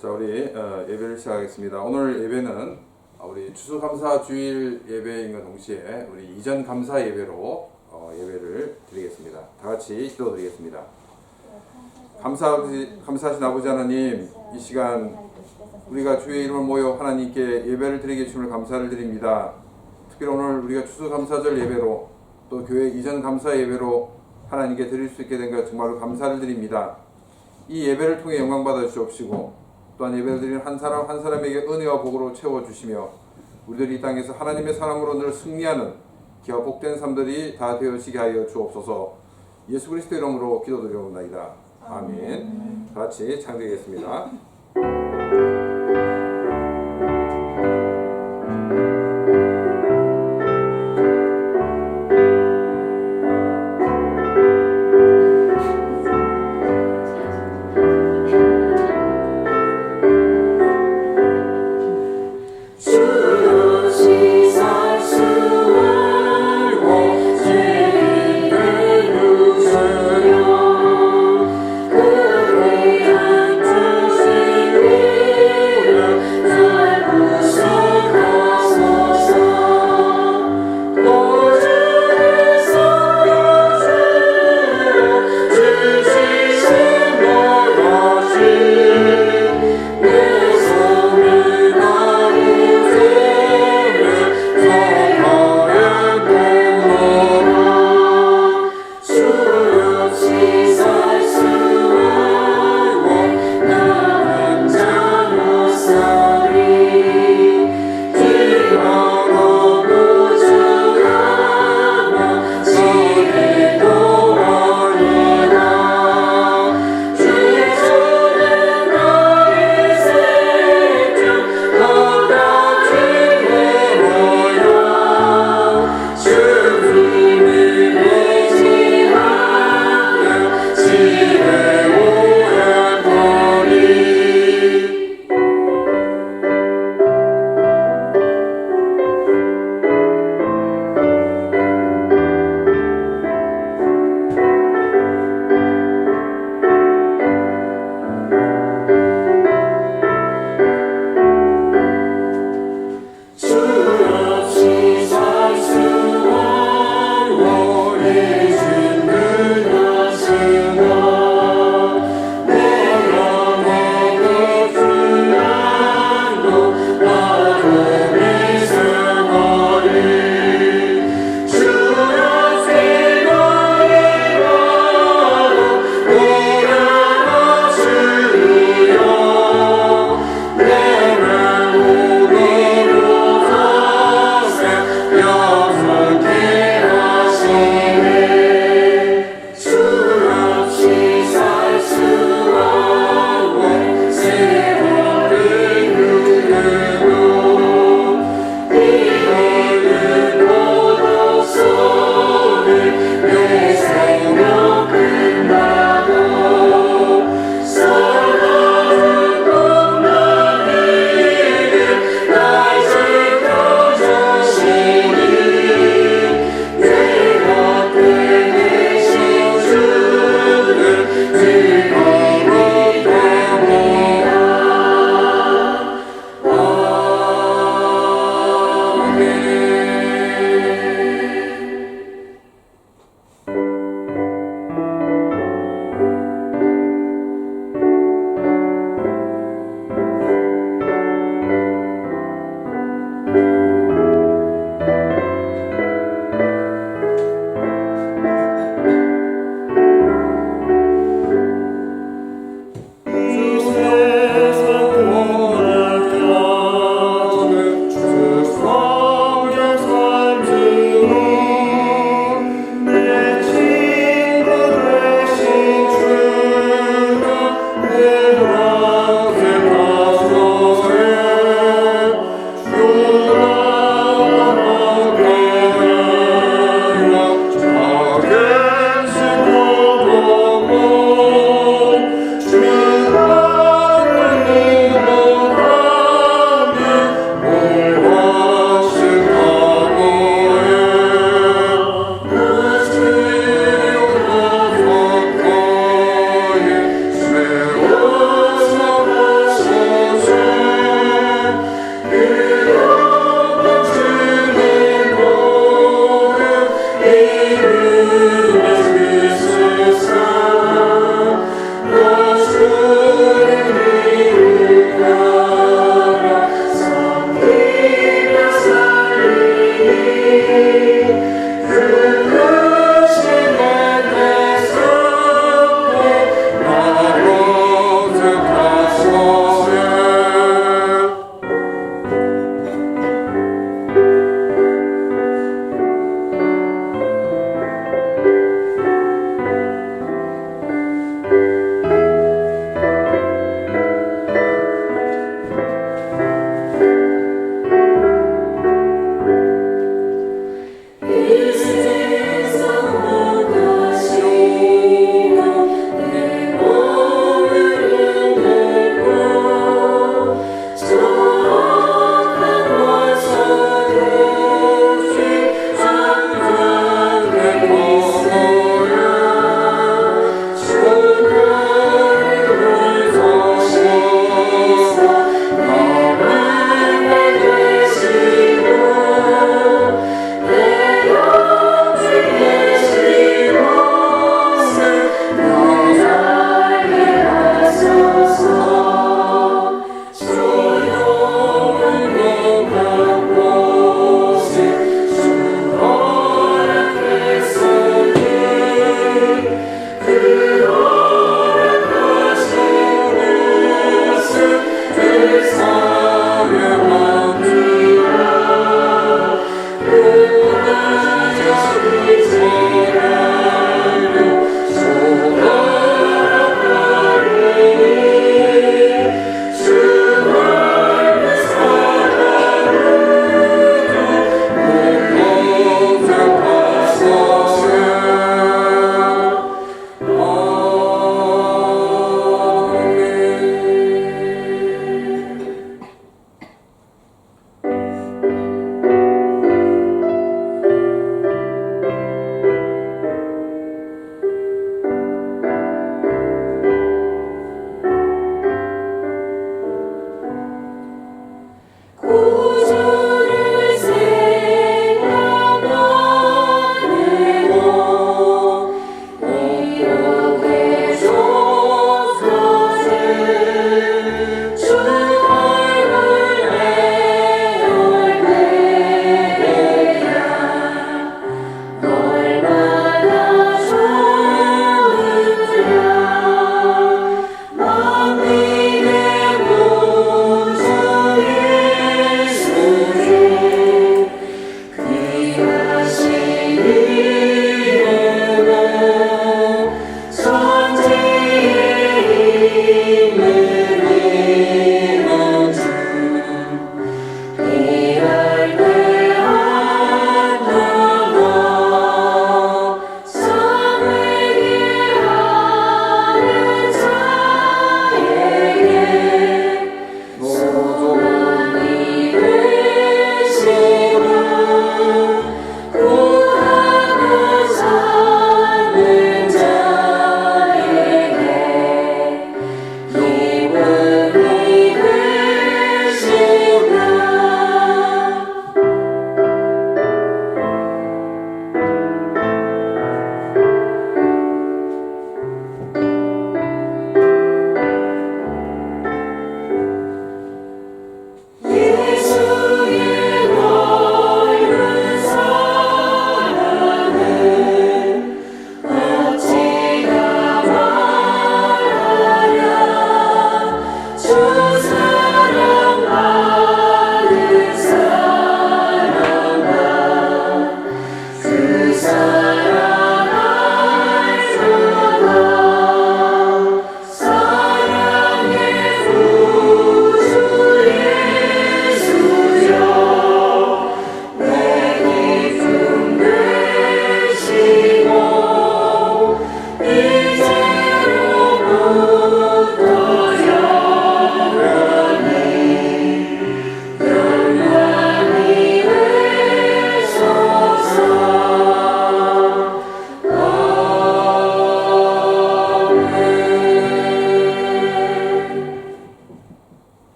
자, 우리 예배를 시작하겠습니다. 오늘 예배는 우리 추수감사주일 예배인과 동시에 우리 이전 감사 예배로 예배를 드리겠습니다. 다 같이 기도드리겠습니다. 감사하신 아버지 하나님, 이 시간 우리가 주의 이름을 모여 하나님께 예배를 드리게 주심을 감사를 드립니다. 특별히 오늘 우리가 추수감사절 예배로 또 교회 이전 감사 예배로 하나님께 드릴 수 있게 된 것 정말로 감사를 드립니다. 이 예배를 통해 영광 받아 주옵시고 또한 예배를 드리는 한 사람 한 사람에게 은혜와 복으로 채워주시며 우리들이 이 땅에서 하나님의 사람으로 늘 승리하는 기와 복된 삶들이 다 되어지게 하여 주옵소서. 예수 그리스도 이름으로 기도드리옵나이다. 아멘. 다 같이 창드리겠습니다. 그의 한 주신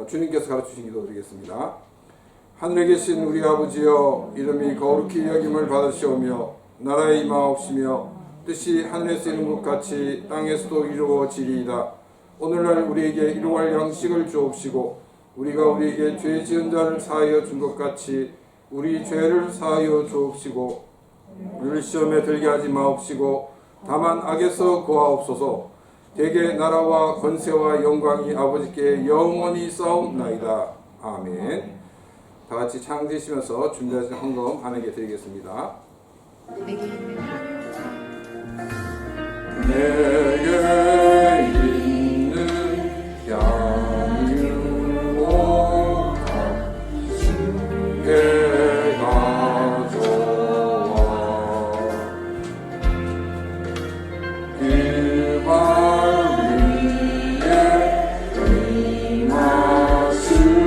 주님께서 가르치신 기도 드리겠습니다. 하늘에 계신 우리 아버지여, 이름이 거룩히 여김을 받으시오며 나라의 임하옵시며 뜻이 하늘에서 이룬 것 같이 땅에서도 이루어지리이다. 오늘날 우리에게 일용할 양식을 주옵시고 우리가 우리에게 죄 지은 자를 사하여 준 것 같이 우리 죄를 사하여 주옵시고 우리를 시험에 들게 하지 마옵시고 다만 악에서 구하옵소서. 대개 나라와 권세와 영광이 아버지께 영원히 싸움나이다. 아멘. 다 같이 창드시면서 준비하신 헌금 하나님께 드리겠습니다. 내게 있는 향유옥합 주께 가져와 그 발 위에 의마수로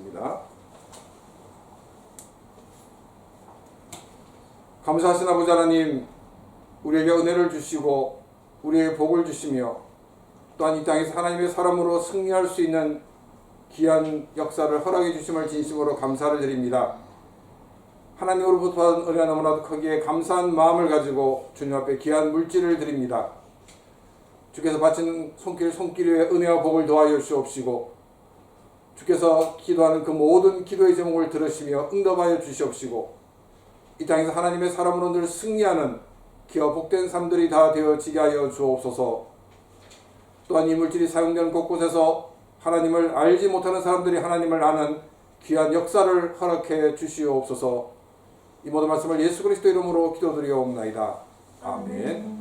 드립니다. 감사하신 아버지 하나님, 우리에게 은혜를 주시고 우리에게 복을 주시며 또한 이 땅에서 하나님의 사람으로 승리할 수 있는 귀한 역사를 허락해 주심을 진심으로 감사를 드립니다. 하나님으로부터 받은 은혜가 너무나도 크기에 감사한 마음을 가지고 주님 앞에 귀한 물질을 드립니다. 주께서 바치는 손길 위에 은혜와 복을 더하여 주시옵시고, 주께서 기도하는 그 모든 기도의 제목을 들으시며 응답하여 주시옵시고, 이 땅에서 하나님의 사람으로 늘 승리하는 기와 복된 삶들이 다 되어지게 하여 주옵소서. 또한 이 물질이 사용되는 곳곳에서 하나님을 알지 못하는 사람들이 하나님을 아는 귀한 역사를 허락해 주시옵소서. 이 모든 말씀을 예수 그리스도 이름으로 기도드리옵나이다. 아멘.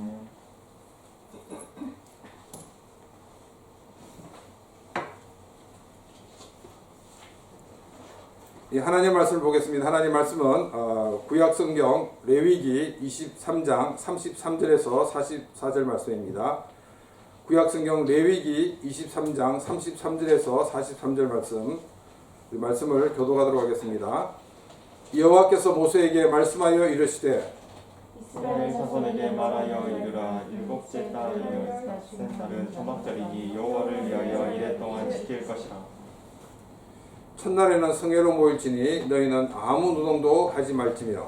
하나님 말씀을 보겠습니다. 하나님 말씀은 구약성경 레위기 23장 33절에서 44절 말씀입니다. 구약성경 레위기 23장 33절에서 43절 말씀을 교독하도록 하겠습니다. 여호와께서 모세에게 말씀하여 이르시되 이스라엘 자손에게 말하여 이르라. 일곱째 달이요 새 달은 초막절이니 여호와를 위하여 이래 동안 지킬 것이라. 첫날에는 성회로 모일지니 너희는 아무 노동도 하지 말지며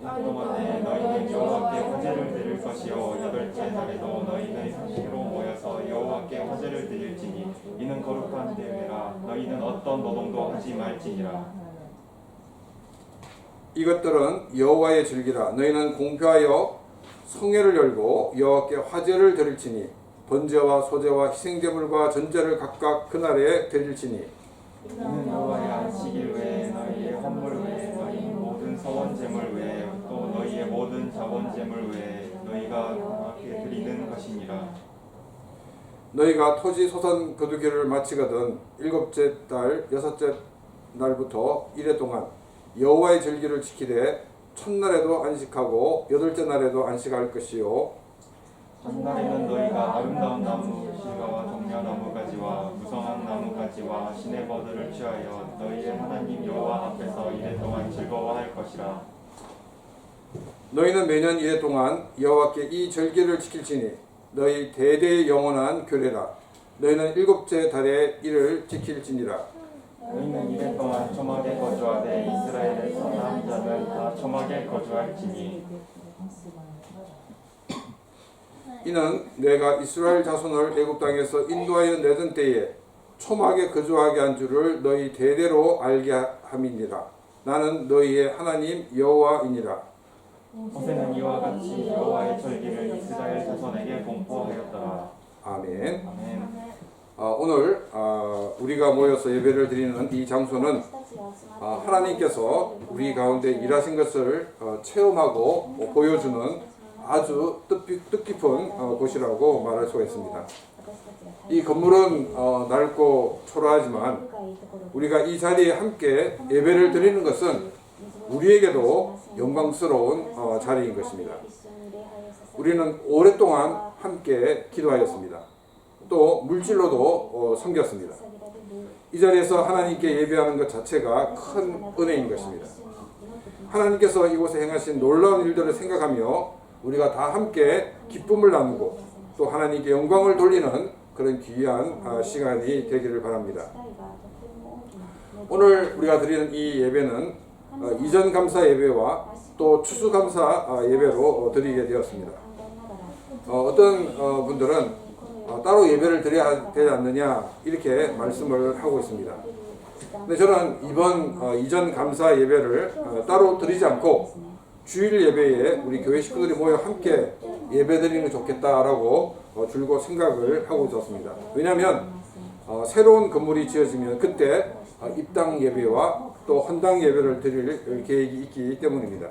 이래 동안에 너희는 여호와께 화제를 드릴 것이요 여덟째 날에도 너희는 성회로 모여서 여호와께 화제를 드릴지니 이는 거룩한 대회라. 너희는 어떤 노동도 하지 말지니라. 이것들은 여호와의 즐기라. 너희는 공표하여 성회를 열고 여호와께 화제를 드릴지니 번제와 소제와 희생제물과 전제를 각각 그날에 드릴지니 이는 여호와의 안식일 외에 너희의 헌물 외에 너희 모든 서원 제물 외에 또 너희의 모든 자원 제물 외에 너희가 여호와께 드리는 것이니라. 너희가 토지 소산 거두기를 마치거든 일곱째 달 여섯째 날부터 이래 동안 여호와의 절기를 지키되 첫날에도 안식하고 여덟째 날에도 안식할 것이요 첫날에는 너희가 아름다운 나무 실과와 종려나무 가지와 무성한 나무 가지와 시내버드를 취하여 너희의 하나님 여호와 앞에서 이래 동안 즐거워할 것이라. 너희는 매년 이래 동안 여호와께 이 절기를 지킬지니 너희 대대의 영원한 규례라. 너희는 일곱째 달에 이를 지킬지니라. 너희는 이래 동안 초막에 거주하되 이스라엘에서 난 자는 다 초막에 거주할지니 이는 내가 이스라엘 자손을 애굽 땅에서 인도하여 내던 때에 초막에 거주하게 한 줄을 너희 대대로 알게 함이니라. 나는 너희의 하나님 여호와이니라. 모세는 이와 같이 여호와의 절기를 이스라엘 자손에게 공포하였더라. 아멘. 아멘. 오늘 우리가 모여서 예배를 드리는 이 장소는 하나님께서 우리 가운데 일하신 것을 체험하고 보여주는 아주 뜻깊은 곳이라고 말할 수가 있습니다. 이 건물은 낡고 초라하지만 우리가 이 자리에 함께 예배를 드리는 것은 우리에게도 영광스러운 자리인 것입니다. 우리는 오랫동안 함께 기도하였습니다. 또 물질로도 섬겼습니다. 이 자리에서 하나님께 예배하는 것 자체가 큰 은혜인 것입니다. 하나님께서 이곳에 행하신 놀라운 일들을 생각하며 우리가 다 함께 기쁨을 나누고 또 하나님께 영광을 돌리는 그런 귀한 시간이 되기를 바랍니다. 오늘 우리가 드리는 이 예배는 이전 감사 예배와 또 추수 감사 예배로 드리게 되었습니다. 어떤 분들은 따로 예배를 드려야 되지 않느냐 이렇게 말씀을 하고 있습니다. 근데 저는 이번 이전 감사 예배를 따로 드리지 않고 주일 예배에 우리 교회 식구들이 모여 함께 예배 드리는 게 좋겠다라고 줄곧 생각을 하고 있었습니다. 왜냐하면 새로운 건물이 지어지면 그때 입당 예배와 또 헌당 예배를 드릴 계획이 있기 때문입니다.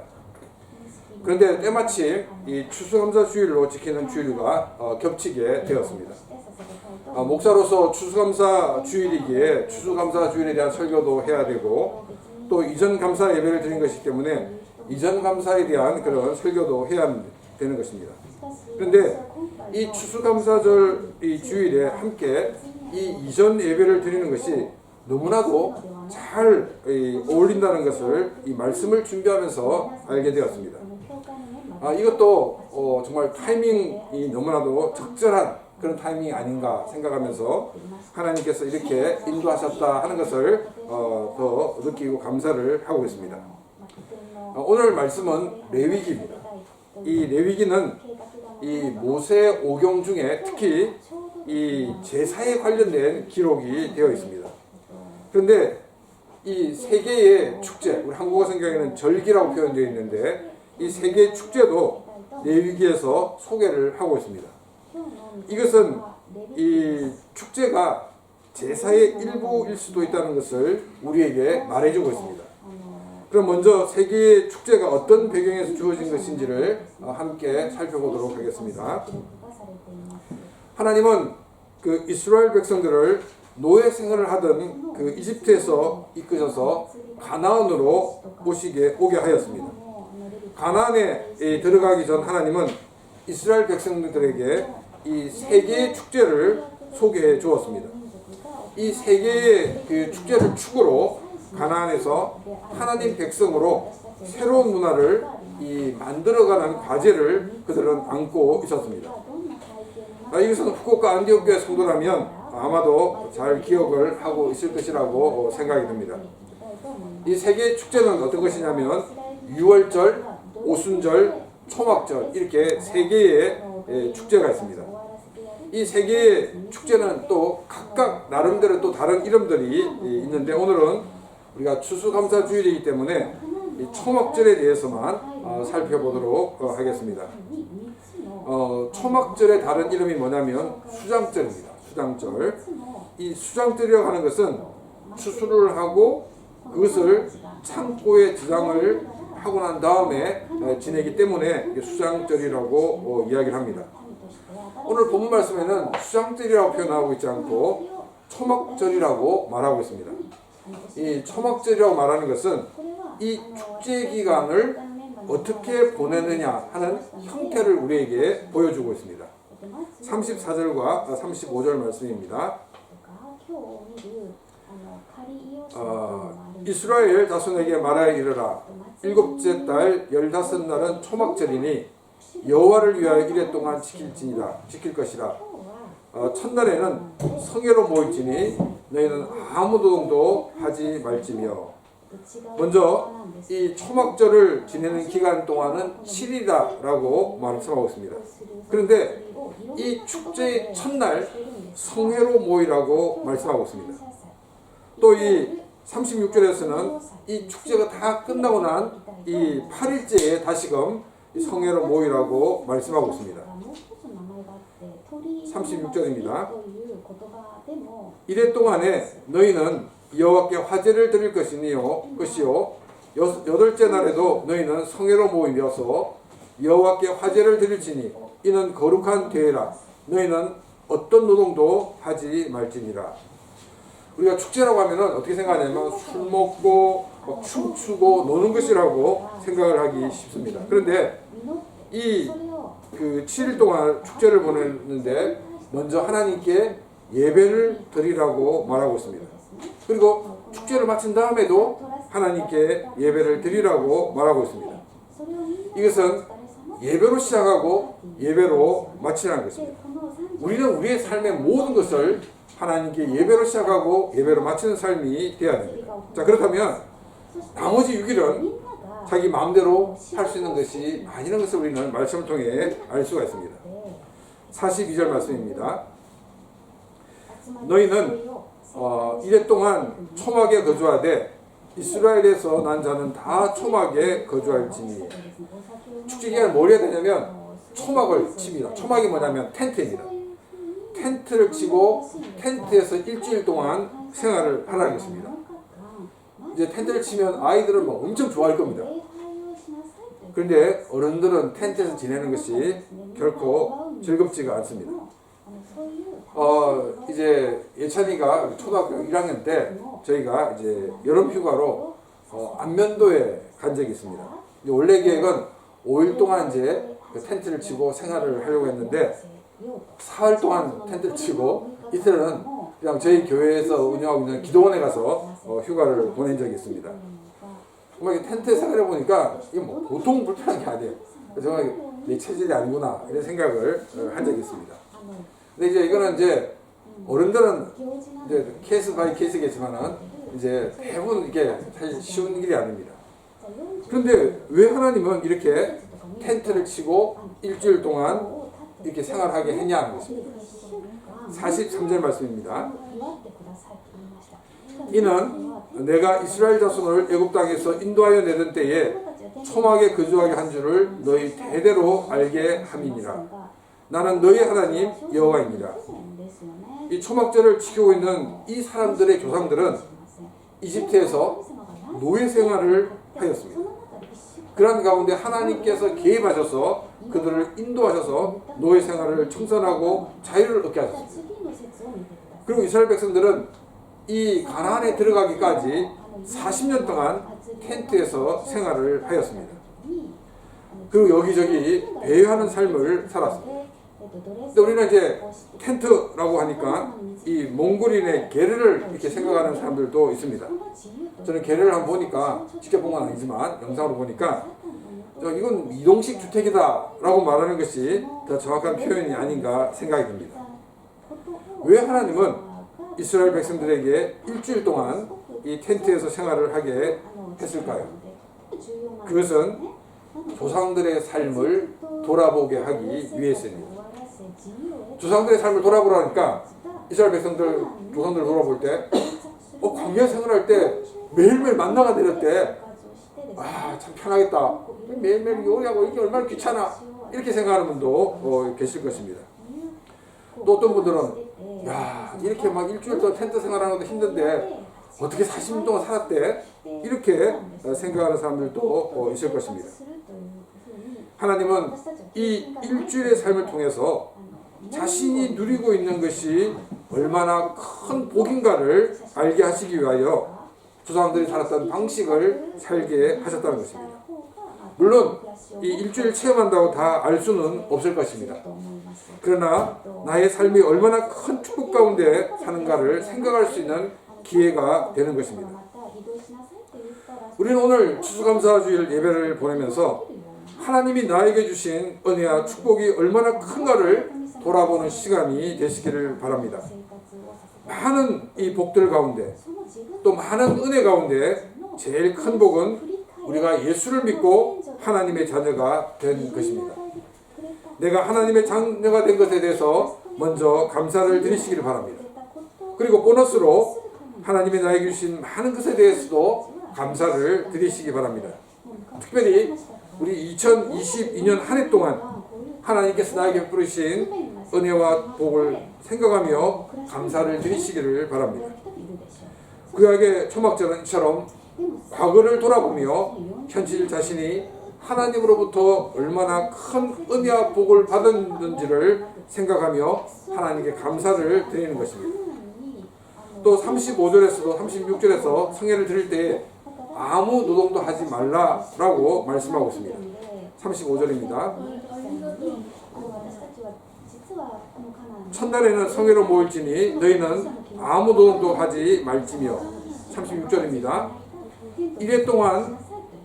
그런데 때마침 이 추수감사 주일로 지키는 주일과 겹치게 되었습니다. 목사로서 추수감사 주일이기에 추수감사 주일에 대한 설교도 해야 되고 또 이전 감사 예배를 드린 것이기 때문에 이전 감사에 대한 그런 설교도 해야 되는 것입니다. 그런데 이 추수감사절 이 주일에 함께 이 이전 예배를 드리는 것이 너무나도 잘 어울린다는 것을 이 말씀을 준비하면서 알게 되었습니다. 이것도 정말 타이밍이 너무나도 적절한 그런 타이밍이 아닌가 생각하면서 하나님께서 이렇게 인도하셨다 하는 것을 더 느끼고 감사를 하고 있습니다. 오늘 말씀은 레위기입니다. 이 레위기는 이 모세 오경 중에 특히 이 제사에 관련된 기록이 되어 있습니다. 그런데 이 세 개의 축제, 우리 한국어 성경에는 절기라고 표현되어 있는데 이 세 개의 축제도 레위기에서 소개를 하고 있습니다. 이것은 이 축제가 제사의 일부일 수도 있다는 것을 우리에게 말해주고 있습니다. 그럼 먼저 세 개의 축제가 어떤 배경에서 주어진 것인지를 함께 살펴보도록 하겠습니다. 하나님은 그 이스라엘 백성들을 노예 생활을 하던 그 이집트에서 이끄셔서 가나안으로 오게 하였습니다. 가나안에 들어가기 전 하나님은 이스라엘 백성들에게 이 세 개의 축제를 소개해 주었습니다. 이 세 개의 그 축제를 축으로 가나안에서 하나님 백성으로 새로운 문화를 만들어가는 과제를 그들은 안고 있었습니다. 이것은 후쿠오카 안디옥교회 성도라면 아마도 잘 기억을 하고 있을 것이라고 생각이 듭니다. 이 세 개의 축제는 어떤 것이냐면 유월절, 오순절, 초막절 이렇게 세 개의 축제가 있습니다. 이 세 개의 축제는 또 각각 나름대로 또 다른 이름들이 있는데 오늘은 우리가 추수감사주일이기 때문에 이 초막절에 대해서만 살펴보도록 하겠습니다. 초막절의 다른 이름이 뭐냐면 수장절입니다. 수장절. 이 수장절이라고 하는 것은 추수를 하고 그것을 창고에 저장을 하고 난 다음에 지내기 때문에 수장절이라고 이야기를 합니다. 오늘 본문 말씀에는 수장절이라고 표현하고 있지 않고 초막절이라고 말하고 있습니다. 이 초막절이라고 말하는 것은 이 축제 기간을 어떻게 보내느냐 하는 형태를 우리에게 보여주고 있습니다. 34절과 35절 말씀입니다. 이스라엘 자손에게 말하여 이르라. 일곱째 달 15날은 초막절이니 여호와를 위하여 이래 동안 지킬 것이라. 첫날에는 성회로 모일지니 너희는 아무 노동도 하지 말지며. 먼저 이 초막절을 지내는 기간 동안은 7일이라고 말씀하고 있습니다. 그런데 이 축제의 첫날 성회로 모이라고 말씀하고 있습니다. 또 이 36절에서는 이 축제가 다 끝나고 난 이 8일째에 다시금 성회로 모이라고 말씀하고 있습니다. 36절입니다. 이래 동안에 너희는 여호와께 화제를 드릴 것이요 여덟째 날에도 너희는 성회로 모이면서 여호와께 화제를 드릴지니 이는 거룩한 대회라. 너희는 어떤 노동도 하지 말지니라. 우리가 축제라고 하면은 어떻게 생각하냐면 술 먹고 막 춤추고 노는 것이라고 생각을 하기 쉽습니다. 그런데 이 7일 동안 축제를 보내는데 먼저 하나님께 예배를 드리라고 말하고 있습니다. 그리고 축제를 마친 다음에도 하나님께 예배를 드리라고 말하고 있습니다. 이것은 예배로 시작하고 예배로 마치라는 것입니다. 우리는 우리의 삶의 모든 것을 하나님께 예배로 시작하고 예배로 마치는 삶이 되어야 됩니다. 자, 그렇다면 나머지 6일은 자기 마음대로 할 수 있는 것이 아니라는 것을 우리는 말씀을 통해 알 수가 있습니다. 42절 말씀입니다. 너희는 이래 동안 초막에 거주하되 이스라엘에서 난 자는 다 초막에 거주할지니. 축제 기간에 뭘 해야 되냐면 초막을 칩니다. 초막이 뭐냐면 텐트입니다. 텐트를 치고 텐트에서 일주일 동안 생활을 하라는 것입니다. 이제 텐트를 치면 아이들은 뭐 엄청 좋아할 겁니다. 그런데 어른들은 텐트에서 지내는 것이 결코 즐겁지가 않습니다. 이제 예찬이가 초등학교 1학년 때 저희가 이제 여름 휴가로 안면도에 간 적이 있습니다. 원래 계획은 5일 동안 이제 텐트를 치고 생활을 하려고 했는데 사흘 동안 텐트를 치고 이틀은 그냥 저희 교회에서 운영하고 있는 기도원에 가서 휴가를 보낸 적이 있습니다. 정말 텐트에 생활해 보니까 이게 뭐 보통 불편한 게 아니에요. 정말 내 체질이 아니구나 이런 생각을 한 적이 있습니다. 근데 이제 이거는 이제 어른들은 이제 케이스 바이 케이스겠지만은 이제 대부분 이게 사실 쉬운 일이 아닙니다. 그런데 왜 하나님은 이렇게 텐트를 치고 일주일 동안 이렇게 생활하게 했냐는 것입니다. 43절 말씀입니다. 이는 내가 이스라엘 자손을 애굽 땅에서 인도하여 내던 때에 초막에 거주하게 한 줄을 너희 대대로 알게 함이니라. 나는 너희 하나님 여호와입니다. 이 초막절을 지키고 있는 이 사람들의 조상들은 이집트에서 노예 생활을 하였습니다. 그런 가운데 하나님께서 개입하셔서 그들을 인도하셔서 노예 생활을 청산하고 자유를 얻게 하셨습니다. 그리고 이스라엘 백성들은 이 가나안에 들어가기까지 40년 동안 텐트에서 생활을 하였습니다. 그리고 여기저기 배회하는 삶을 살았습니다. 근데 우리는 이제 텐트라고 하니까 이 몽골인의 게르를 이렇게 생각하는 사람들도 있습니다. 저는 게르를 한번 보니까 직접 본 건 아니지만 영상으로 보니까 이건 이동식 주택이다라고 말하는 것이 더 정확한 표현이 아닌가 생각이 듭니다. 왜 하나님은 이스라엘 백성들에게 일주일 동안 이 텐트에서 생활을 하게 했을까요? 그것은 조상들의 삶을 돌아보게 하기 위해서입니다. 조상들의 삶을 돌아보라니까 이스라엘 백성들 조상들을 돌아볼 때 광야 생활할 때 매일매일 만나가 내렸대. 참 편하겠다. 매일매일 요리하고 이게 얼마나 귀찮아. 이렇게 생각하는 분도 계실 것입니다. 또 어떤 분들은 이렇게 막 일주일 동안 텐트 생활하는 것도 힘든데 어떻게 40년 동안 살았대? 이렇게 생각하는 사람들도 있을 것입니다. 하나님은 이 일주일의 삶을 통해서 자신이 누리고 있는 것이 얼마나 큰 복인가를 알게 하시기 위하여 조상들이 살았던 방식을 살게 하셨다는 것입니다. 물론 이 일주일 체험한다고 다 알 수는 없을 것입니다. 그러나 나의 삶이 얼마나 큰 축복 가운데 사는가를 생각할 수 있는 기회가 되는 것입니다. 우리는 오늘 추수감사주일 예배를 보내면서 하나님이 나에게 주신 은혜와 축복이 얼마나 큰가를 돌아보는 시간이 되시기를 바랍니다. 많은 이 복들 가운데 또 많은 은혜 가운데 제일 큰 복은 우리가 예수를 믿고 하나님의 자녀가 된 것입니다. 내가 하나님의 자녀가 된 것에 대해서 먼저 감사를 드리시기를 바랍니다. 그리고 보너스로 하나님이 나에게 주신 많은 것에 대해서도 감사를 드리시기 바랍니다. 특별히 우리 2022년 한 해 동안 하나님께서 나에게 베푸신 은혜와 복을 생각하며 감사를 드리시기를 바랍니다. 구약의 초막절은처럼 과거를 돌아보며 현실 자신이 하나님으로부터 얼마나 큰 은혜와 복을 받았는지를 생각하며 하나님께 감사를 드리는 것입니다. 또 35절에서도 36절에서 성회를 드릴 때 아무 노동도 하지 말라라고 말씀하고 있습니다. 35절입니다. 첫날에는 성회로 모일지니 너희는 아무 노동도 하지 말지며 36절입니다. 이래 동안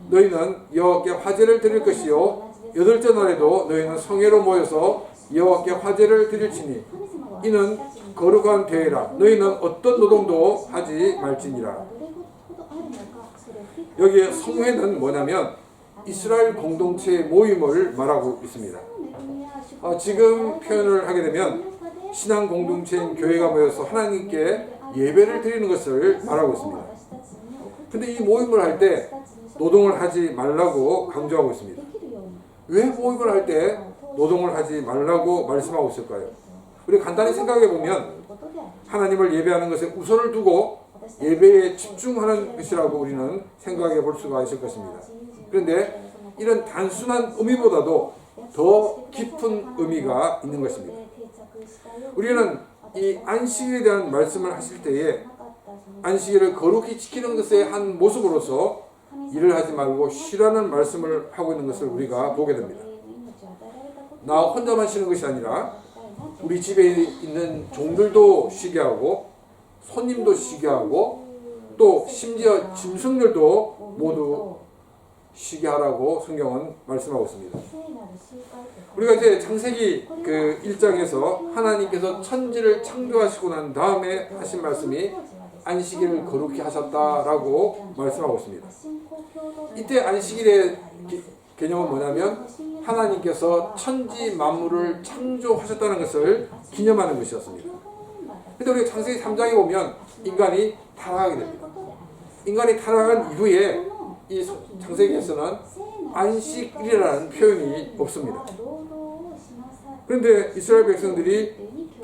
너희는 여호와께 화제를 드릴 것이요 여덟째 날에도 너희는 성회로 모여서 여호와께 화제를 드릴지니 이는 거룩한 대회라. 너희는 어떤 노동도 하지 말지니라. 여기에 성회는 뭐냐면 이스라엘 공동체의 모임을 말하고 있습니다. 지금 표현을 하게 되면 신앙 공동체인 교회가 모여서 하나님께 예배를 드리는 것을 말하고 있습니다. 근데 이 모임을 할 때 노동을 하지 말라고 강조하고 있습니다. 왜 모임을 할 때 노동을 하지 말라고 말씀하고 있을까요? 우리 간단히 생각해 보면 하나님을 예배하는 것에 우선을 두고 예배에 집중하는 것이라고 우리는 생각해 볼 수가 있을 것입니다. 그런데 이런 단순한 의미보다도 더 깊은 의미가 있는 것입니다. 우리는 이 안식일에 대한 말씀을 하실 때에 안식일을 거룩히 지키는 것의 한 모습으로서 일을 하지 말고 쉬라는 말씀을 하고 있는 것을 우리가 보게 됩니다. 나 혼자만 쉬는 것이 아니라 우리 집에 있는 종들도 쉬게 하고 손님도 쉬게 하고 또 심지어 짐승들도 모두 쉬게 하라고 성경은 말씀하고 있습니다. 우리가 이제 창세기 그 1장에서 하나님께서 천지를 창조하시고 난 다음에 하신 말씀이 안식일을 거룩히 하셨다라고 말씀하고 있습니다. 이때 안식일의 개념은 뭐냐면 하나님께서 천지 만물을 창조하셨다는 것을 기념하는 것이었습니다. 그런데 우리가 창세기 3장에 보면 인간이 타락하게 됩니다. 인간이 타락한 이후에 이 창세기에서는 안식일이라는 표현이 없습니다. 그런데 이스라엘 백성들이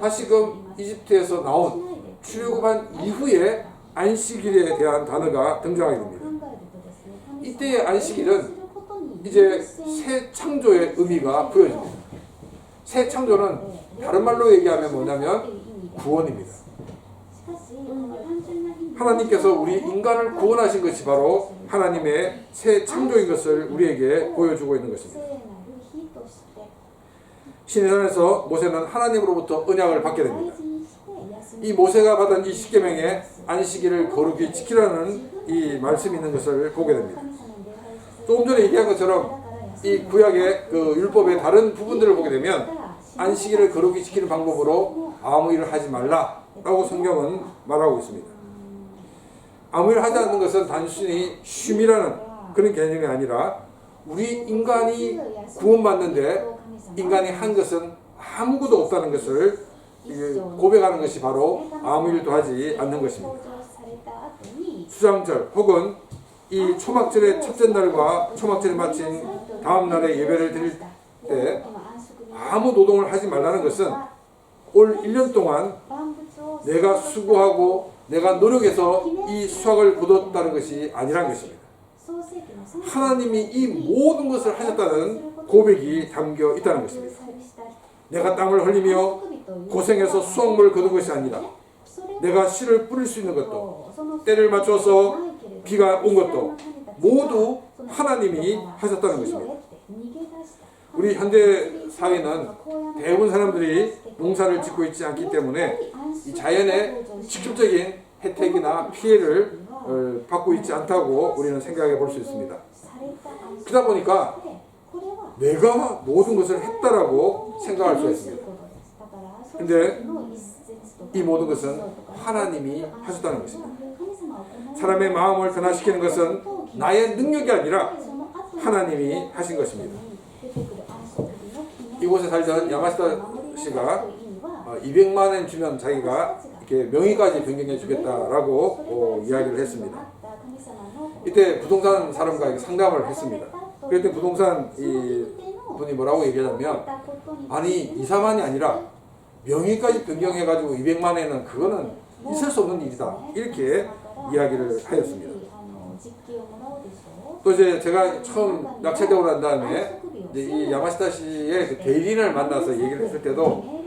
다시금 이집트에서 나온 출애굽한 이후에 안식일에 대한 단어가 등장하게 됩니다. 이때의 안식일은 이제 새 창조의 의미가 부여집니다. 새 창조는 다른 말로 얘기하면 뭐냐면 구원입니다. 하나님께서 우리 인간을 구원하신 것이 바로 하나님의 새 창조인 것을 우리에게 보여주고 있는 것입니다. 시내산에서 모세는 하나님으로부터 언약을 받게 됩니다. 이 모세가 받은 이 십계명에 안식일을 거룩히 지키라는 이 말씀이 있는 것을 보게 됩니다. 조금 전에 얘기한 것처럼 이 구약의 그 율법의 다른 부분들을 보게 되면 안식일을 거룩히 지키는 방법으로 아무 일을 하지 말라라고 성경은 말하고 있습니다. 아무 일을 하지 않는 것은 단순히 쉼이라는 그런 개념이 아니라 우리 인간이 구원받는데 인간이 한 것은 아무것도 없다는 것을 고백하는 것이 바로 아무 일도 하지 않는 것입니다. 수장절 혹은 이 초막절의 첫째 날과 초막절이 마친 다음 날에 예배를 드릴 때 아무 노동을 하지 말라는 것은 올 1년 동안 내가 수고하고 내가 노력해서 이 수확을 거뒀다는 것이 아니란 것입니다. 하나님이 이 모든 것을 하셨다는 고백이 담겨 있다는 것입니다. 내가 땀을 흘리며 고생해서 수확물을 거둔 것이 아니라 내가 씨를 뿌릴 수 있는 것도 때를 맞춰서 비가 온 것도 모두 하나님이 하셨다는 것입니다. 우리 현대 사회는 대부분 사람들이 농사를 짓고 있지 않기 때문에 이 자연의 직접적인 혜택이나 피해를 받고 있지 않다고 우리는 생각해 볼 수 있습니다. 그러다 보니까 내가 모든 것을 했다라고 생각할 수가 있습니다. 근데 이 모든 것은 하나님이 하셨다는 것입니다. 사람의 마음을 변화시키는 것은 나의 능력이 아니라 하나님이 하신 것입니다. 이곳에 살던 야마시타 씨가 200만 원 주면 자기가 이렇게 명의까지 변경해 주겠다라고 이야기를 했습니다. 이때 부동산 사람과 상담을 했습니다. 그때 부동산 분이 뭐라고 얘기하냐면 아니 2, 3만이 아니라 명의까지 변경해가지고 200만 원에는 그거는 있을 수 없는 일이다. 이렇게 이야기를 하였습니다. 또 이제 제가 처음 낙찰되고 난 다음에 이제 이 야마시타 씨의 그 대리인을 만나서 얘기를 했을 때도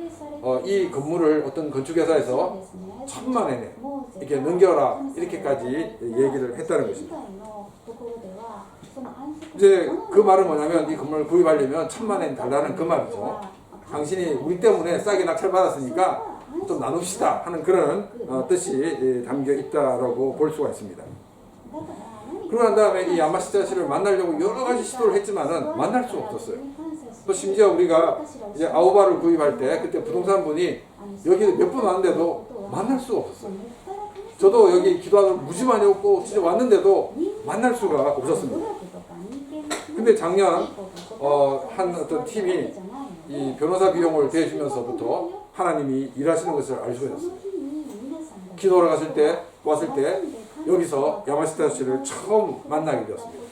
이 건물을 어떤 건축회사에서 1,000만 원에 이렇게 넘겨라 이렇게까지 얘기를 했다는 것입니다. 이제 그 말은 뭐냐면 이 건물을 구입하려면 1,000만 원 달라는 그 말이죠. 당신이 우리 때문에 싸게 낙찰받았으니까 좀 나눕시다 하는 그런 뜻이 담겨 있다라고 볼 수가 있습니다. 그러고 난 다음에 이 야마시타 씨를 만나려고 여러 가지 시도를 했지만은 만날 수가 없었어요. 또 심지어 우리가 이제 아우바를 구입할 때 그때 부동산 분이 여기 몇 분 왔는데도 만날 수가 없었어요. 저도 여기 기도하고 무지 많이 없고 진짜 왔는데도 만날 수가 없었습니다. 근데 작년 한 어떤 팀이 이 변호사 비용을 대주면서부터 하나님이 일하시는 것을 알 수가 있었어요. 기도하러 왔을 때 여기서 야마시타 씨를 처음 만나게 되었습니다.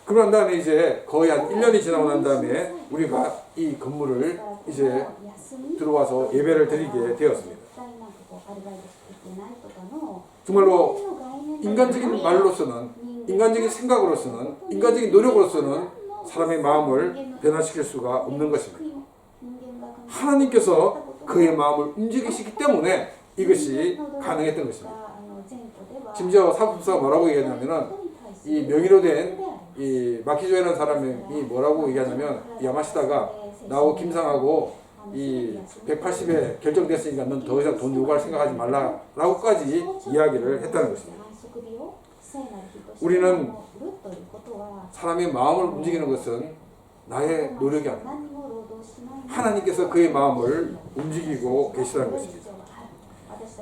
그런 다음에 이제 거의 한 1년이 지나고 난 다음에 우리가 이 건물을 이제 들어와서 예배를 드리게 되었습니다. 정말로 인간적인 말로서는, 인간적인 생각으로서는, 인간적인 노력으로서는 사람의 마음을 변화시킬 수가 없는 것입니다. 하나님께서 그의 마음을 움직이시기 때문에 이것이 가능했던 것입니다. 심지어 사법부사가 뭐라고 얘기하냐면은 이 명의로 된 이 마키조이라는 사람이 뭐라고 얘기하냐면 야마시타가 나하고 김상하고 이 180에 결정됐으니까 넌 더 이상 돈 요구할 생각하지 말라라고까지 이야기를 했다는 것입니다. 우리는 사람의 마음을 움직이는 것은 나의 노력이 아닙니다. 하나님께서 그의 마음을 움직이고 계시다는 것입니다.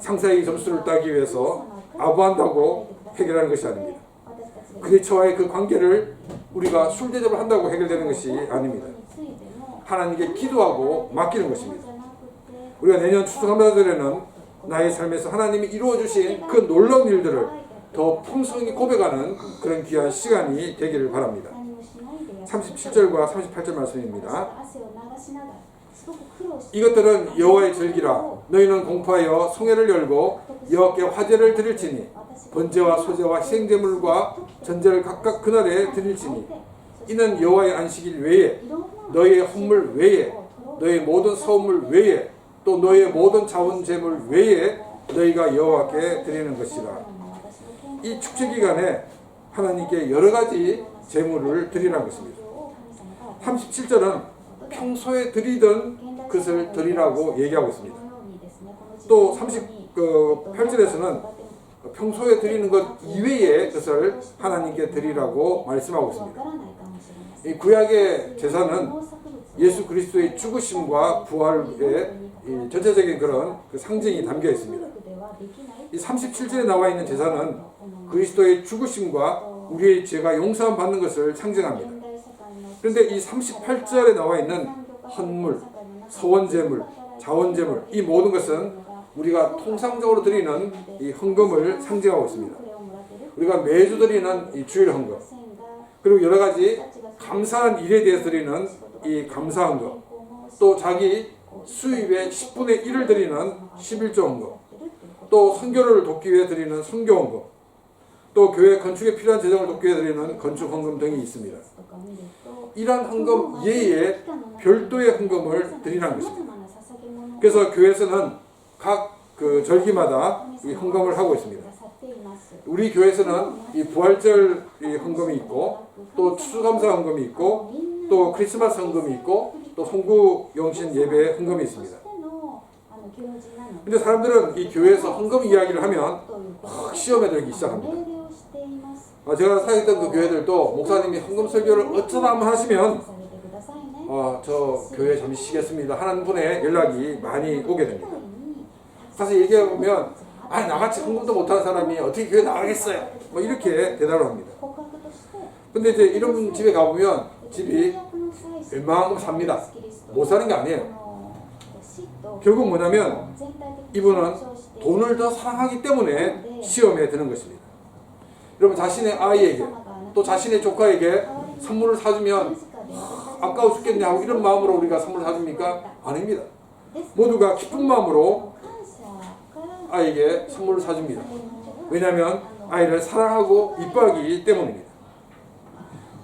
상사의 점수를 따기 위해서 아부한다고 해결하는 것이 아닙니다. 그리스도와의 그 관계를 우리가 술 대접을 한다고 해결되는 것이 아닙니다. 하나님께 기도하고 맡기는 것입니다. 우리가 내년 추수감사절에는 나의 삶에서 하나님이 이루어주신 그 놀라운 일들을 더 풍성히 고백하는 그런 귀한 시간이 되기를 바랍니다. 37절과 38절 말씀입니다. 이것들은 여호와의 절기라. 너희는 공포하여 성회를 열고 여호와께 화제를 드릴지니 번제와 소제와 희생제물과 전제를 각각 그날에 드릴지니 이는 여호와의 안식일 외에 너희의 헌물 외에 너희의 모든 서원물 외에 또 너희의 모든 자원제물 외에 너희가 여호와께 드리는 것이라. 이 축제 기간에 하나님께 여러 가지 제물을 드리라는 것입니다. 37절은 평소에 드리던 것을 드리라고 얘기하고 있습니다. 또 38절에서는 평소에 드리는 것 이외의 것을 하나님께 드리라고 말씀하고 있습니다. 이 구약의 제사는 예수 그리스도의 죽으심과 부활의 전체적인 그런 그 상징이 담겨 있습니다. 이 37절에 나와 있는 제사는 그리스도의 죽으심과 우리의 죄가 용서함 받는 것을 상징합니다. 그런데 이 38절에 나와 있는 헌물, 서원제물, 자원제물 이 모든 것은 우리가 통상적으로 드리는 이 헌금을 상징하고 있습니다. 우리가 매주 드리는 이 주일 헌금, 그리고 여러 가지 감사한 일에 대해서 드리는 이 감사 헌금, 또 자기 수입의 10분의 1을 드리는 11조 헌금, 또 선교를 돕기 위해 드리는 선교 헌금, 또 교회 건축에 필요한 재정을 돕기 위해 드리는 건축 헌금 등이 있습니다. 이러한 헌금 이외에 별도의 헌금을 드리는 것입니다. 그래서 교회에서는 각 그 절기마다 이 헌금을 하고 있습니다. 우리 교회에서는 이 부활절 이 헌금이 있고, 또 추수감사 헌금이 있고, 또 크리스마스 헌금이 있고, 또 송구 영신 예배 헌금이 있습니다. 근데 사람들은 이 교회에서 헌금 이야기를 하면 확 시험에 들기 시작합니다. 제가 사역했던 그 교회들도 목사님이 헌금 설교를 어쩌다 한번 하시면 저 교회 잠시 쉬겠습니다 하는 분의 연락이 많이 오게 됩니다. 가서 얘기해보면 나같이 헌금도 못하는 사람이 어떻게 교회 나가겠어요? 뭐 이렇게 대답을 합니다. 근데 이제 이런 집에 가보면 집이 웬만큼 삽니다. 못 사는 게 아니에요. 결국 뭐냐면 이분은 돈을 더 사랑하기 때문에 시험에 드는 것입니다. 여러분 자신의 아이에게 또 자신의 조카에게 선물을 사주면 아까워 죽겠네 하고 이런 마음으로 우리가 선물을 사줍니까? 아닙니다. 모두가 기쁜 마음으로 아이에게 선물을 사줍니다. 왜냐하면 아이를 사랑하고 이뻐하기 때문입니다.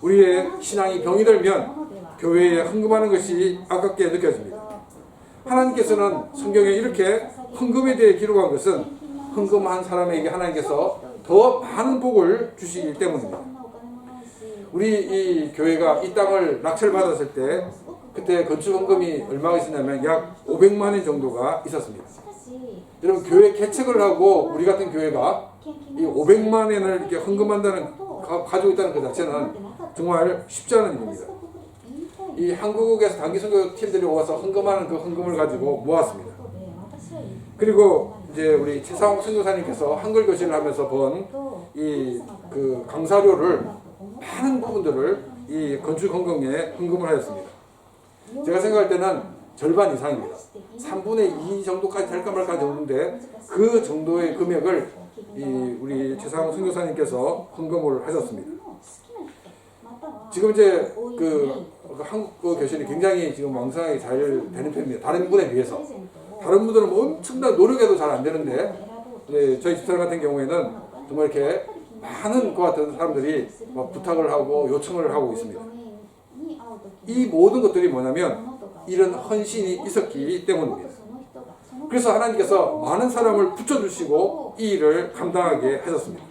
우리의 신앙이 병이 들면 교회에 헌금하는 것이 아깝게 느껴집니다. 하나님께서는 성경에 이렇게 헌금에 대해 기록한 것은 헌금한 사람에게 하나님께서 더 많은 복을 주시기 때문입니다. 우리 이 교회가 이 땅을 낙찰받았을 때 그때 건축 헌금이 얼마가 있었냐면 약 500만 원 정도가 있었습니다. 여러분 교회 개척을 하고 우리 같은 교회가 이 500만 원을 이렇게 헌금한다는 가지고 있다는 그 자체는 정말 쉽지 않은 일입니다. 이 한국에서 단기 선교 팀들이 와서 헌금하는 그 헌금을 가지고 모았습니다. 그리고 이제 우리 최상욱 선교사님께서 한글 교실을 하면서 번 이 그 강사료를 많은 부분들을 이 건축 헌금에 헌금을 하였습니다. 제가 생각할 때는 절반 이상입니다. 3분의 2 정도까지 될까 말까 정도인데 그 정도의 금액을 이 우리 최상욱 선교사님께서 헌금을 하셨습니다. 지금 이제 그 한국 교실이 굉장히 지금 왕성하게 잘 되는 편입니다. 다른 분에 비해서. 다른 분들은 엄청난 노력해도 잘 안 되는데 저희 집사람 같은 경우에는 정말 이렇게 많은 것 같은 사람들이 막 부탁을 하고 요청을 하고 있습니다. 이 모든 것들이 뭐냐면 이런 헌신이 있었기 때문입니다. 그래서 하나님께서 많은 사람을 붙여주시고 이 일을 감당하게 하셨습니다.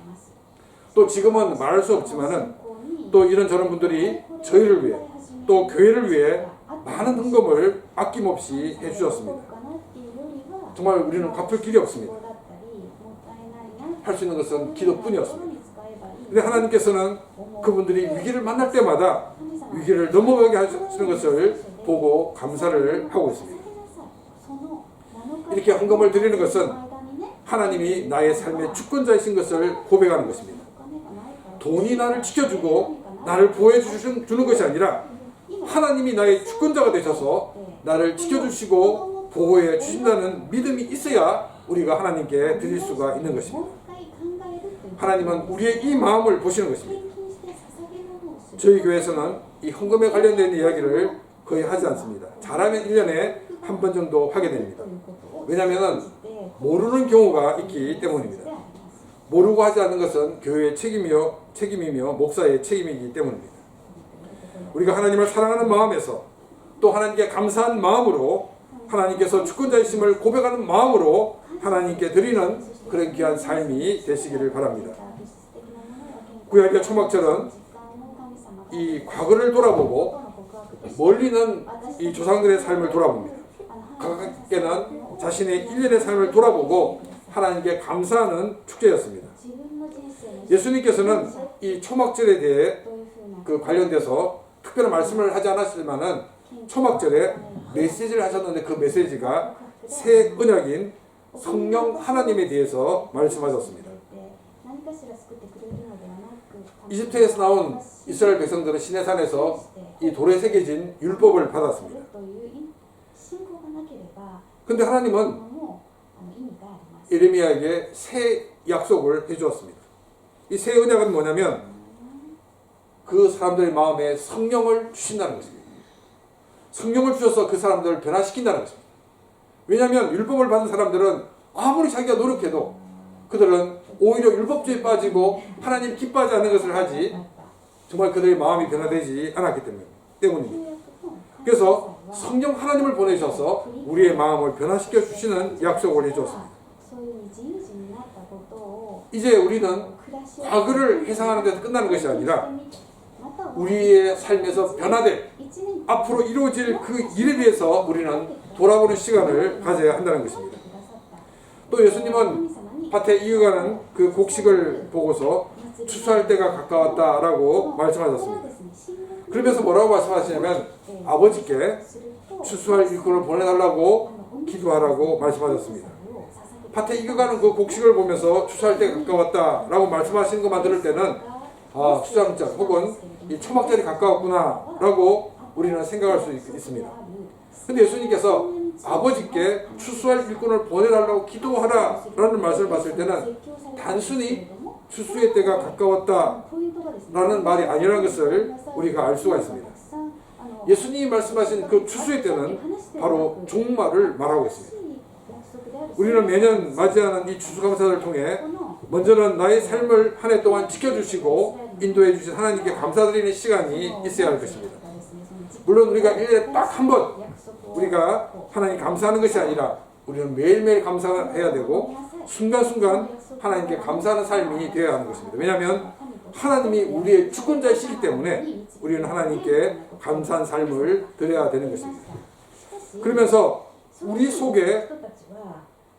또 지금은 말할 수 없지만은 또 이런 저런 분들이 저희를 위해 또 교회를 위해 많은 헌금을 아낌없이 해주셨습니다. 정말 우리는 갚을 길이 없습니다. 할 수 있는 것은 기도뿐이었습니다. 근데 하나님께서는 그분들이 위기를 만날 때마다 위기를 넘어가게 하시는 것을 보고 감사를 하고 있습니다. 이렇게 헌금을 드리는 것은 하나님이 나의 삶의 주권자이신 것을 고백하는 것입니다. 돈이 나를 지켜주고 나를 보호해 주는 것이 아니라 하나님이 나의 주권자가 되셔서 나를 지켜주시고 보호해 주신다는 믿음이 있어야 우리가 하나님께 드릴 수가 있는 것입니다. 하나님은 우리의 이 마음을 보시는 것입니다. 저희 교회에서는 이 헌금에 관련된 이야기를 거의 하지 않습니다. 잘하면 1년에 한 번 정도 하게 됩니다. 왜냐하면 모르는 경우가 있기 때문입니다. 모르고 하지 않는 것은 교회의 책임이며 목사의 책임이기 때문입니다. 우리가 하나님을 사랑하는 마음에서 또 하나님께 감사한 마음으로 하나님께서 주권자이심을 고백하는 마음으로 하나님께 드리는 그런 귀한 삶이 되시기를 바랍니다. 구약의 초막절은 이 과거를 돌아보고 멀리는 이 조상들의 삶을 돌아봅니다. 가깝게는 자신의 일련의 삶을 돌아보고 하나님께 감사하는 축제였습니다. 예수님께서는 이 초막절에 대해 관련돼서 특별한 말씀을 하지 않았지만은 초막절에 메시지를 하셨는데 그 메시지가 새 언약인 성령 하나님에 대해서 말씀하셨습니다. 이집트에서 나온 이스라엘 백성들은 시내산에서 이 돌에 새겨진 율법을 받았습니다. 근데 하나님은 예레미야에게 새 약속을 해주었습니다. 이 새 언약은 뭐냐면 그 사람들의 마음에 성령을 주신다는 것입니다. 성령을 주셔서 그 사람들을 변화시킨다는 것입니다. 왜냐하면 율법을 받은 사람들은 아무리 자기가 노력해도 그들은 오히려 율법주의에 빠지고 하나님 기뻐하지 않는 것을 하지 정말 그들의 마음이 변화되지 않았기 때문입니다. 그래서 성령 하나님을 보내셔서 우리의 마음을 변화시켜 주시는 약속을 해주었습니다. 이제 우리는 과거를 회상하는 데서 끝나는 것이 아니라 우리의 삶에서 변화될 앞으로 이루어질 그 일에 대해서 우리는 돌아보는 시간을 가져야 한다는 것입니다. 또 예수님은 밭에 익어가는 그 곡식을 보고서 추수할 때가 가까웠다라고 말씀하셨습니다. 그러면서 뭐라고 말씀하시냐면 아버지께 추수할 일꾼을 보내달라고 기도하라고 말씀하셨습니다. 밭에 익어가는 그 곡식을 보면서 추수할 때가 가까웠다라고 말씀하시는 것만 들을 때는 수장장 혹은 이 초막절이 가까웠구나라고 우리는 생각할 수 있습니다. 근데 예수님께서 아버지께 추수할 일꾼을 보내달라고 기도하라라는 말씀을 봤을 때는 단순히 추수의 때가 가까웠다라는 말이 아니라는 것을 우리가 알 수가 있습니다. 예수님이 말씀하신 그 추수의 때는 바로 종말을 말하고 있습니다. 우리는 매년 맞이하는 이 추수감사를 통해 먼저는 나의 삶을 한 해 동안 지켜주시고 인도해 주신 하나님께 감사드리는 시간이 있어야 할 것입니다. 물론 우리가 1년에 딱 한 번 우리가 하나님 감사하는 것이 아니라 우리는 매일매일 감사해야 되고 순간순간 하나님께 감사하는 삶이 되어야 하는 것입니다. 왜냐하면 하나님이 우리의 주권자이시기 때문에 우리는 하나님께 감사한 삶을 드려야 되는 것입니다. 그러면서 우리 속에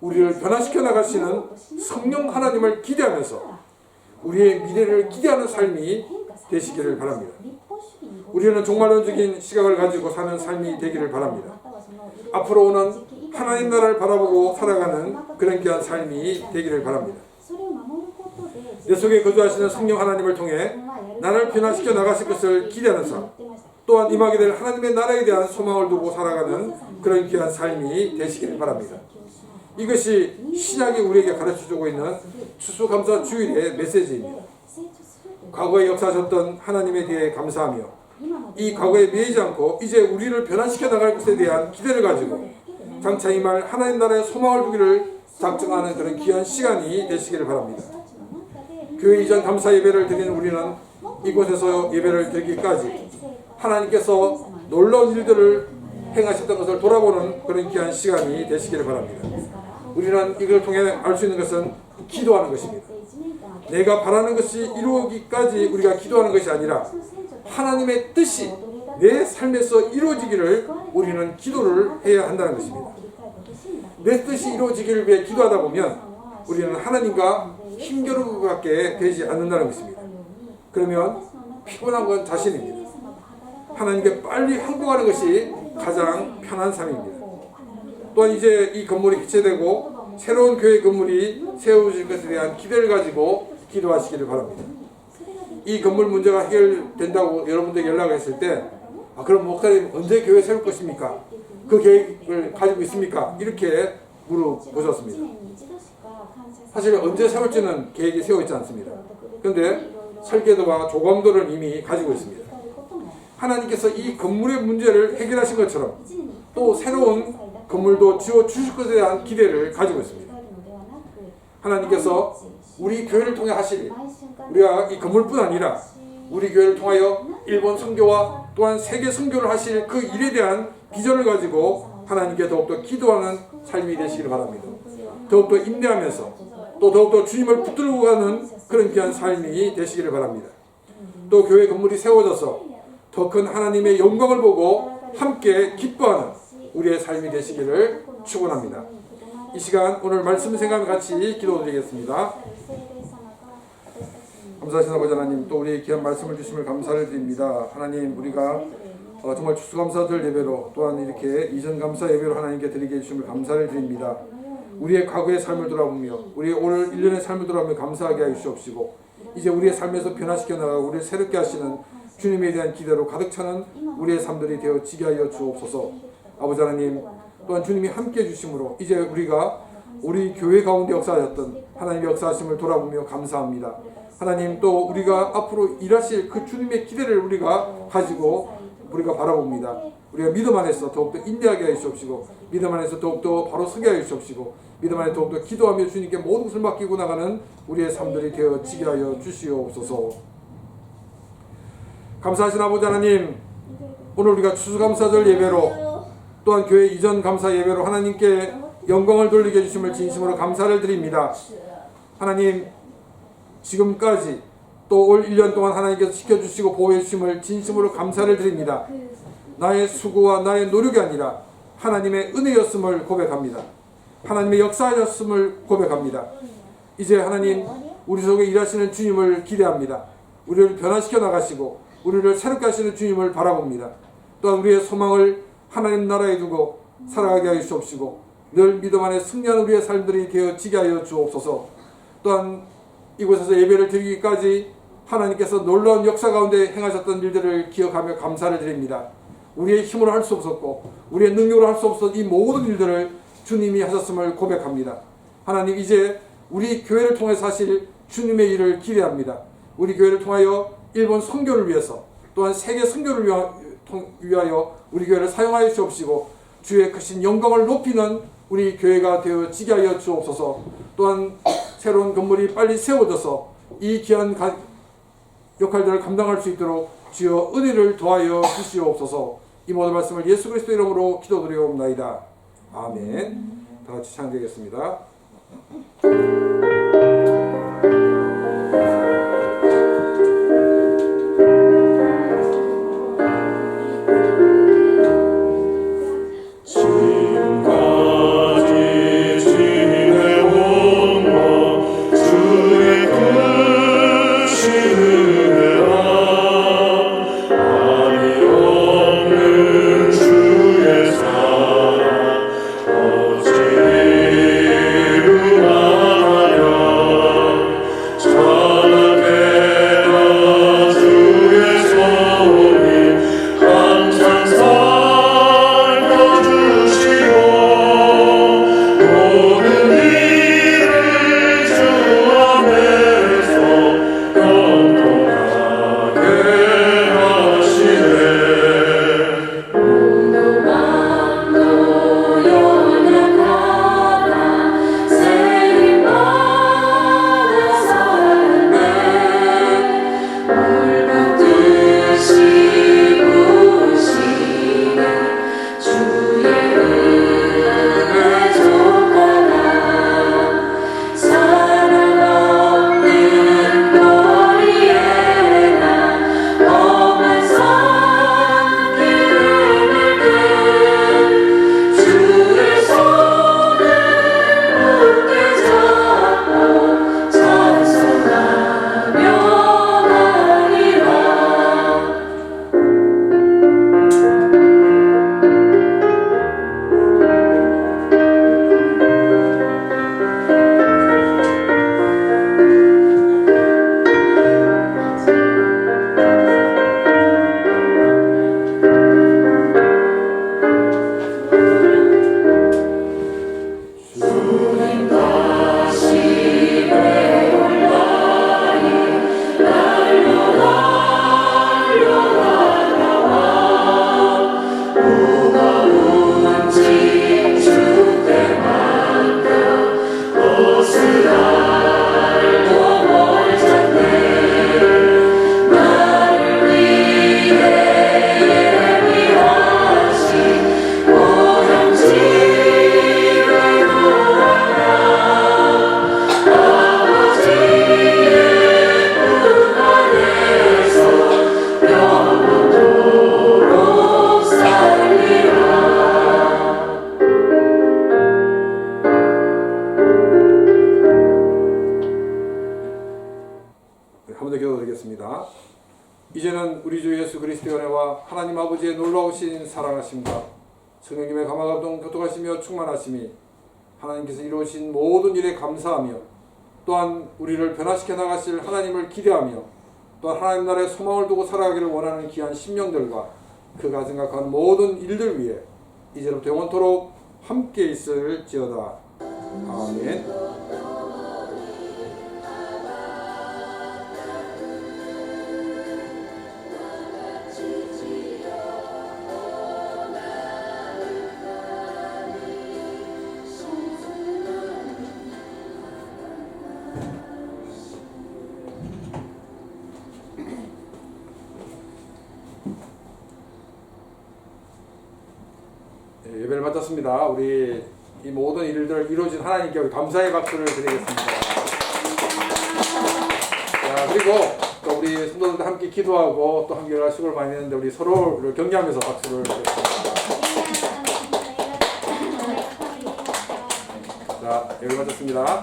우리를 변화시켜 나가시는 성령 하나님을 기대하면서 우리의 미래를 기대하는 삶이 되시기를 바랍니다. 우리는 종말론적인 시각을 가지고 사는 삶이 되기를 바랍니다. 앞으로 오는 하나님 나라를 바라보고 살아가는 그런 귀한 삶이 되기를 바랍니다. 내 속에 거주하시는 성령 하나님을 통해 나를 변화시켜 나가실 것을 기대하는 삶, 또한 임하게 될 하나님의 나라에 대한 소망을 두고 살아가는 그런 귀한 삶이 되시기를 바랍니다. 이것이 신약이 우리에게 가르쳐주고 있는 추수감사 주일의 메시지입니다. 과거에 역사하셨던 하나님에 대해 감사하며 이 과거에 매이지 않고 이제 우리를 변화시켜 나갈 것에 대한 기대를 가지고 장차 임할 하나님 나라의 소망을 두기를 작정하는 그런 귀한 시간이 되시기를 바랍니다. 교회 이전 감사 예배를 드리는 우리는 이곳에서 예배를 드리기까지 하나님께서 놀라운 일들을 행하셨던 것을 돌아보는 그런 귀한 시간이 되시기를 바랍니다. 우리는 이걸 통해 알 수 있는 것은 기도하는 것입니다. 내가 바라는 것이 이루어지기까지 우리가 기도하는 것이 아니라 하나님의 뜻이 내 삶에서 이루어지기를 우리는 기도를 해야 한다는 것입니다. 내 뜻이 이루어지기를 위해 기도하다 보면 우리는 하나님과 힘겨루는 것밖에 되지 않는다는 것입니다. 그러면 피곤한 건 자신입니다. 하나님께 빨리 항복하는 것이 가장 편한 삶입니다. 또한 이제 이 건물이 개최되고 새로운 교회 건물이 세워질 것에 대한 기대를 가지고 기도하시기를 바랍니다. 이 건물 문제가 해결된다고 여러분들에게 연락을 했을 때 그럼 목사님 언제 교회 세울 것입니까? 그 계획을 가지고 있습니까? 이렇게 물어보셨습니다. 사실 언제 세울지는 계획이 세워 있지 않습니다. 그런데 설계도와 조감도를 이미 가지고 있습니다. 하나님께서 이 건물의 문제를 해결하신 것처럼 또 새로운 건물도 지어 주실 것에 대한 기대를 가지고 있습니다. 하나님께서 우리 교회를 통해 하실 우리가 이 건물뿐 아니라 우리 교회를 통하여 일본 선교와 또한 세계 선교를 하실 그 일에 대한 비전을 가지고 하나님께 더욱더 기도하는 삶이 되시기를 바랍니다. 더욱더 인내하면서 또 더욱더 주님을 붙들고 가는 그런 귀한 삶이 되시기를 바랍니다. 또 교회 건물이 세워져서 더 큰 하나님의 영광을 보고 함께 기뻐하는 우리의 삶이 되시기를 축원합니다. 이 시간 오늘 말씀 생각 같이 기도드리겠습니다. 감사하신 아버지 하나님, 또 우리의 귀한 말씀을 주심을 감사를 드립니다. 하나님, 우리가 정말 추수감사절 예배로, 또한 이렇게 이전 감사 예배로 하나님께 드리게 해주심을 감사를 드립니다. 우리의 과거의 삶을 돌아보며 우리의 오늘 1년의 삶을 돌아보며 감사하게 하여 주옵시고, 이제 우리의 삶에서 변화시켜 나가고 우리를 새롭게 하시는 주님에 대한 기대로 가득 차는 우리의 삶들이 되어지게 하여 주옵소서. 아버지 하나님, 또한 주님이 함께해 주심으로 이제 우리가 우리 교회 가운데 역사하셨던 하나님의 역사하심을 돌아보며 감사합니다. 하나님, 또 우리가 앞으로 일하실 그 주님의 기대를 우리가 가지고 우리가 바라봅니다. 우리가 믿음 안에서 더욱더 인내하게 하여 주옵시고, 믿음 안에서 더욱더 바로 서게 하여 주옵시고, 믿음 안에 더욱더 기도하며 주님께 모든 것을 맡기고 나가는 우리의 삶들이 되어지게 하여 주시옵소서. 감사하신 아버지 하나님, 오늘 우리가 추수감사절 예배로, 또한 교회 이전 감사 예배로 하나님께 영광을 돌리게 해주심을 진심으로 감사를 드립니다. 하나님, 지금까지 또 올 1년 동안 하나님께서 지켜주시고 보호해 주심을 진심으로 감사를 드립니다. 나의 수고와 나의 노력이 아니라 하나님의 은혜였음을 고백합니다. 하나님의 역사였음을 고백합니다. 이제 하나님, 우리 속에 일하시는 주님을 기대합니다. 우리를 변화시켜 나가시고 우리를 새롭게 하시는 주님을 바라봅니다. 또한 우리의 소망을 하나님 나라에 두고 살아가게 하여 주옵시고, 늘 믿음 안에 승리하는 우리의 삶들이 되어지게 하여 주옵소서. 또한 이곳에서 예배를 드리기까지 하나님께서 놀라운 역사 가운데 행하셨던 일들을 기억하며 감사를 드립니다. 우리의 힘으로 할 수 없었고 우리의 능력으로 할 수 없었던 이 모든 일들을 주님이 하셨음을 고백합니다. 하나님, 이제 우리 교회를 통해서 하실 주님의 일을 기대합니다. 우리 교회를 통하여 일본 선교를 위해서, 또한 세계 선교를 위하여 우리 교회를 사용하여 주옵시고, 주의 크신 영광을 높이는 우리 교회가 되어지게 하여 주옵소서. 또한 새로운 건물이 빨리 세워져서 이 귀한 역할들을 감당할 수 있도록 주여 은혜를 더하여 주시옵소서. 이 모든 말씀을 예수 그리스도 이름으로 기도드리옵나이다. 아멘. 다 같이 찬양드리겠습니다. 주의 사랑 오직 한 번 더 기도드리겠습니다. 이제는 우리 주 예수 그리스도의 은혜와 하나님 아버지의 놀라우신 사랑하심과 성령님의 감화감동 교통하시며 충만하심이 하나님께서 이루어진 모든 일에 감사하며 또한 우리를 변화시켜 나가실 하나님을 기대하며 또한 하나님 나라의 소망을 두고 살아가기를 원하는 귀한 심령들과 그가 생각하는 모든 일들 위해 이제부터 영원토록 함께 있을지어다. 아멘. 예배를 마쳤습니다. 우리 이 모든 일들을 이루어진 하나님께 우리 감사의 박수를 드리겠습니다. 자, 그리고 또 우리 성도들과 함께 기도하고 또 함께 여러 수고를 많이 했는데 우리 서로를 격려하면서 박수를 드리겠습니다. 자, 예배 마쳤습니다.